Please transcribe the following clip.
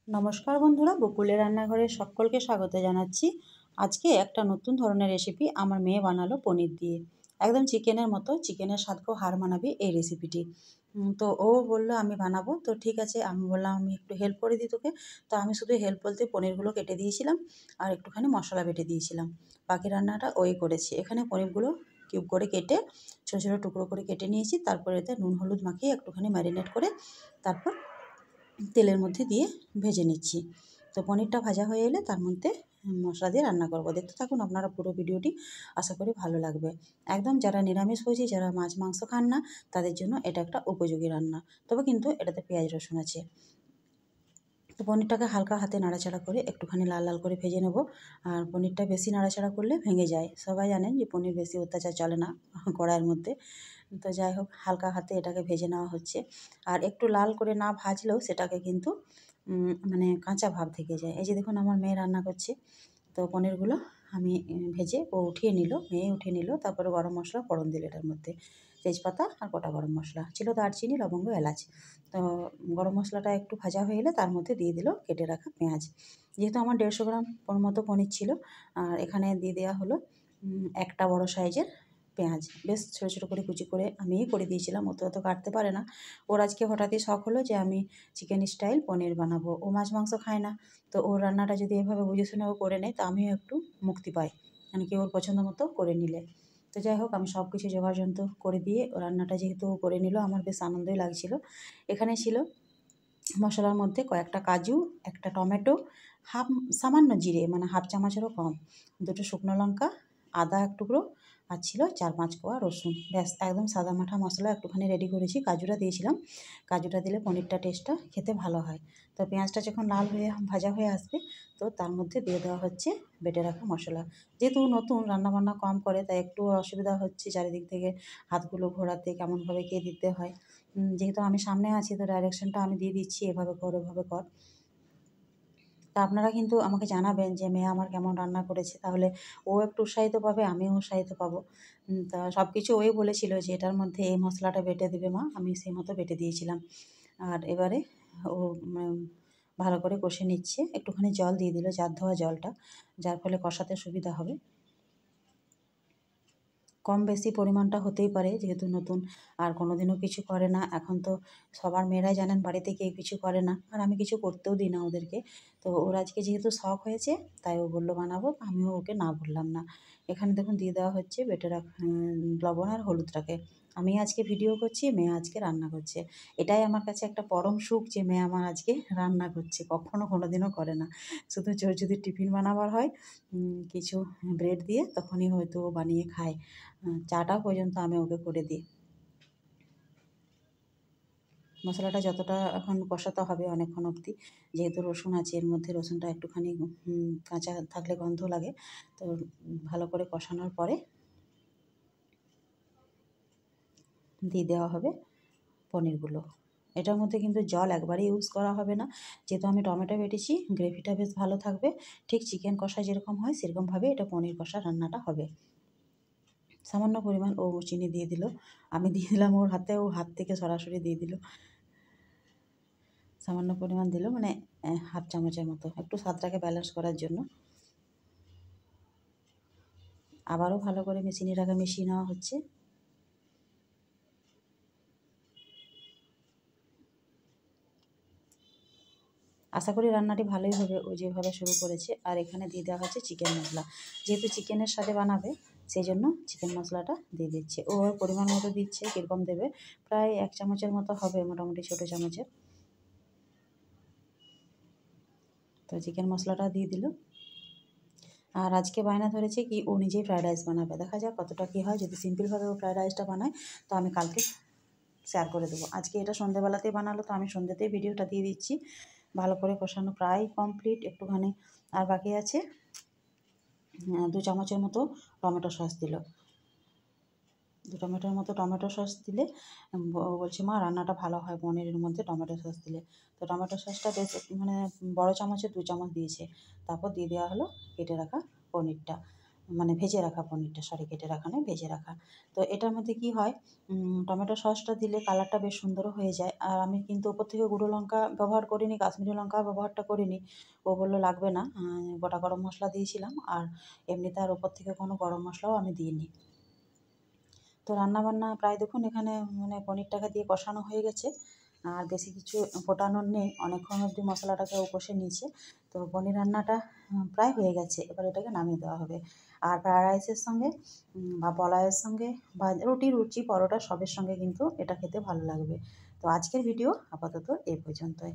নমস্কার বন্ধুরা, বকুলের রান্নাঘরে সকলকে স্বাগত জানাচ্ছি। আজকে একটা নতুন ধরনের রেসিপি আমার মেয়ে বানালো পনির দিয়ে। একদম চিকেনের মতো, চিকেনের স্বাদকেও হার মানাবে এই রেসিপিটি। তো ও বলল আমি বানাবো, তো ঠিক আছে। আমি বললাম আমি একটু হেল্প করে দিই তোকে। তো আমি শুধু হেল্প বলতে পনিরগুলো কেটে দিয়েছিলাম আর একটুখানি মশলা বেটে দিয়েছিলাম। বাকি রান্নাটা ওই করেছি। এখানে পনিরগুলো কিউব করে কেটে ছোটো ছোটো টুকরো করে কেটে নিয়েছি। তারপরে এতে নুন হলুদ মাখিয়ে একটুখানি ম্যারিনেট করে তারপর তেলের মধ্যে দিয়ে ভেজে নিচ্ছি। তো পনিরটা ভাজা হয়ে এলে তার মধ্যে মশলা দিয়ে রান্না করব। দেখতে থাকুন আপনারা পুরো ভিডিওটি, আশা করি ভালো লাগবে। একদম যারা নিরামিষভোজী, যারা মাছ মাংস খান না, তাদের জন্য এটা একটা উপযোগী রান্না। তবে কিন্তু এটাতে পেঁয়াজ রসুন আছে। তো পনিরটাকে হালকা হাতে নাড়াচাড়া করে একটুখানি লাল লাল করে ভেজে নেব। আর পনিরটা বেশি নাড়াচাড়া করলে ভেঙে যায়। সবাই জানেন যে পনির বেশি অত্যাচার চলে না কড়াইয়ের মধ্যে। তো যাই হোক, হালকা হাতে এটাকে ভেজে নেওয়া হচ্ছে। আর একটু লাল করে না ভাজলেও সেটাকে কিন্তু মানে কাঁচা ভাব থেকে যায়। এই যে দেখুন আমার মেয়ে রান্না করছে। তো পনিরগুলো আমি ভেজে ও উঠিয়ে নিল, মেয়ে উঠিয়ে নিল। তারপরে গরম মশলা ফোড়ন দিল এটার মধ্যে। তেজপাতা আর গোটা গরম মশলা ছিল, দারচিনি লবঙ্গ এলাচ। তো গরম মশলাটা একটু ভাজা হয়ে এলে তার মধ্যে দিয়ে দিল কেটে রাখা পেঁয়াজ। যেহেতু আমার 150 গ্রাম মতো পনির ছিল, আর এখানে দিয়ে দেওয়া হলো একটা বড় সাইজের পেঁয়াজ। বেশ ছোটো ছোটো করে কুচি করে আমিই করে দিয়েছিলাম, অত কাটতে পারে না। ওর আজকে হঠাৎই শখ হলো যে আমি চিকেন স্টাইল পনির বানাবো। ও মাছ মাংস খায় না। তো ওর রান্নাটা যদি এভাবে বুঝে শুনে ও করে নেয়, তো আমিও একটু মুক্তি পাই, মানে কি ওর পছন্দ মতো করে নিলে। তো যাই হোক, আমি সব কিছু জোগাড়যন্ত্র করে দিয়ে ও রান্নাটা যেহেতু ও করে নিল, আমার বেশ আনন্দই লাগছিল। এখানে ছিল মশলার মধ্যে কয়েকটা কাজু, একটা টমেটো, সামান্য জিরে, মানে হাফ চামচেরও কম, দুটো শুকনো লঙ্কা, আদা এক টুকরো, আর ছিল 4-5 কোয়া রসুন। ব্যাস একদম সাদামাটা মশলা একটুখানি রেডি করেছি। কাজুটা দিয়েছিলাম। কাজুটা দিলে পনিরটা টেস্টটা খেতে ভালো হয়। তো পেঁয়াজটা যখন লাল হয়ে ভাজা হয়ে আসবে, তো তার মধ্যে দিয়ে দেওয়া হচ্ছে বেটে রাখা মশলা। যেহেতু নতুন, রান্নাবান্না কম করে, তাই একটু অসুবিধা হচ্ছে চারিদিক থেকে হাতগুলো ঘোরাতে, কেমনভাবে কে দিতে হয়। যেহেতু আমি সামনে আছি, তো ডাইরেকশনটা আমি দিয়ে দিচ্ছি, এভাবে কর ওভাবে কর। তা আপনারা কিন্তু আমাকে জানাবেন যে মেয়ে আমার কেমন রান্না করেছে, তাহলে ও একটু উৎসাহিত পাবে, আমিও উৎসাহিত পাবো। তা সব কিছু ওই বলেছিল যে এটার মধ্যে এই মশলাটা বেটে দেবে মা, আমি সেই মতো বেটে দিয়েছিলাম। আর এবারে ও ভালো করে কষে নিচ্ছে। একটুখানি জল দিয়ে দিল, জার ধোয়া জলটা, যার ফলে কষাতে সুবিধা হবে। কম বেশি পরিমাণটা হতেই পারে, যেহেতু নতুন আর কোনোদিনও কিছু করে না। এখন তো সবার মেয়েরাই জানেন বাড়িতে কেউ কিছু করে না, আর আমি কিছু করতেও দিই না ওদেরকে। তো ওর আজকে যেহেতু শখ হয়েছে, তাই ও বলল বানাবো, আমিও ওকে না বললাম না। এখানে দেখুন দিয়ে দেওয়া হচ্ছে বেটে রাখা লবণ আর হলুদটাকে। আমি আজকে ভিডিও করছি, মেয়ে আজকে রান্না করছে। এটাই আমার কাছে একটা পরম সুখ যে মেয়ে আমার আজকে রান্না করছে। কখনো কোনোদিনও করে না। শুধু যদি টিফিন বানাবার হয় কিছু ব্রেড দিয়ে, তখনই হয়তো ও বানিয়ে খায়। চাটাও পর্যন্ত আমি ওকে করে দিই। মশলাটা যতটা এখন কষাতে হবে অনেকক্ষণ অবধি, যেহেতু রসুন আছে এর মধ্যে, রসুনটা একটুখানি কাঁচা থাকলে গন্ধ লাগে। তো ভালো করে কষানোর পরে দিয়ে দেওয়া হবে পনিরগুলো। এটার মধ্যে কিন্তু জল একবারেই ইউজ করা হবে না, যেহেতু আমি টমেটো বেটেছি। গ্রেভিটা বেশ ভালো থাকবে। ঠিক চিকেন কষা যেরকম হয় সেরকমভাবে এটা পনির কষা রান্নাটা হবে। সামান্য পরিমাণ ও চিনি দিয়ে দিল। আমি দিয়ে দিলাম ওর হাতে, ও হাত থেকে সরাসরি দিয়ে দিল। সামান্য পরিমাণ দিল, মানে হাফ চামচের মতো, একটু স্বাদটাকে ব্যালেন্স করার জন্য। আবারও ভালো করে চিনিটাকে মিশিয়ে নেওয়া হচ্ছে। আশা করি রান্নাটি ভালোই হবে, ও যেভাবে শুরু করেছে। আর এখানে দিয়ে দেওয়া হচ্ছে চিকেন মশলা। যেহেতু চিকেনের সাথে বানাবে, সেই জন্য চিকেন মশলাটা দিয়ে দিচ্ছে। ও ওর পরিমাণ মতো দিচ্ছে, কীরকম দেবে, প্রায় 1 চামচের মতো হবে মোটামুটি, ছোটো চামচের। তো চিকেন মশলাটা দিয়ে দিল। আর আজকে বায়না ধরেছে কি ও নিজেই ফ্রায়েড রাইস বানাবে। দেখা যাক কতটা কী হয়। যদি সিম্পলভাবে ও ফ্রায়েড রাইসটা বানায়, তো আমি কালকে শেয়ার করে দেবো। আজকে এটা সন্ধ্যেবেলাতেই বানালো, তো আমি সন্ধ্যেতেই ভিডিওটা দিয়ে দিচ্ছি। ভালো করে কষানো প্রায় কমপ্লিট, একটুখানি আর বাকি আছে। 2 চামচের মতো টমেটো সস দিল। 2 টমেটোর মতো টমেটো সস দিলে বলছে মা রান্নাটা ভালো হয় পনিরের মধ্যে টমেটো সস দিলে। তো টমেটো সসটা বেশ মানে বড় চামচে 2 চামচ দিয়েছে। তারপর দিয়ে দেওয়া হলো কেটে রাখা পনিরটা। মানে ভেজে রাখা পনিরটা, সরি কেটে রাখা নয়, ভেজে রাখা। তো এটার মধ্যে কি হয়, টমেটো সসটা দিলে কালারটা বেশ সুন্দরও হয়ে যায়। আর আমি কিন্তু ওপর থেকে গুঁড়ো লঙ্কা ব্যবহার করিনি, কাশ্মীরি লঙ্কা ব্যবহারটা করিনি। ও বলল লাগবে না, গোটা গরম মশলা দিয়েছিলাম, আর এমনিতে আর ওপর থেকে কোনো গরম মশলাও আমি দিইনি। তো রান্নাবান্না প্রায় দেখুন এখানে মানে পনিরটাকে দিয়ে কষানো হয়ে গেছে, আর বেশি কিছু ফোটানোর নেই, অনেকক্ষণ অবধি মশলাটাকে ও কষে নিয়েছে। তো পনির রান্নাটা প্রায় হয়ে গেছে, এবার এটাকে নামিয়ে দেওয়া হবে। আর ফ্রায়েড রাইসের সঙ্গে বা পোলাওয়ের সঙ্গে বা রুটি, লুচি, পরোটা সবের সঙ্গে কিন্তু এটা খেতে ভালো লাগবে। তো আজকের ভিডিও আপাতত এই পর্যন্তই।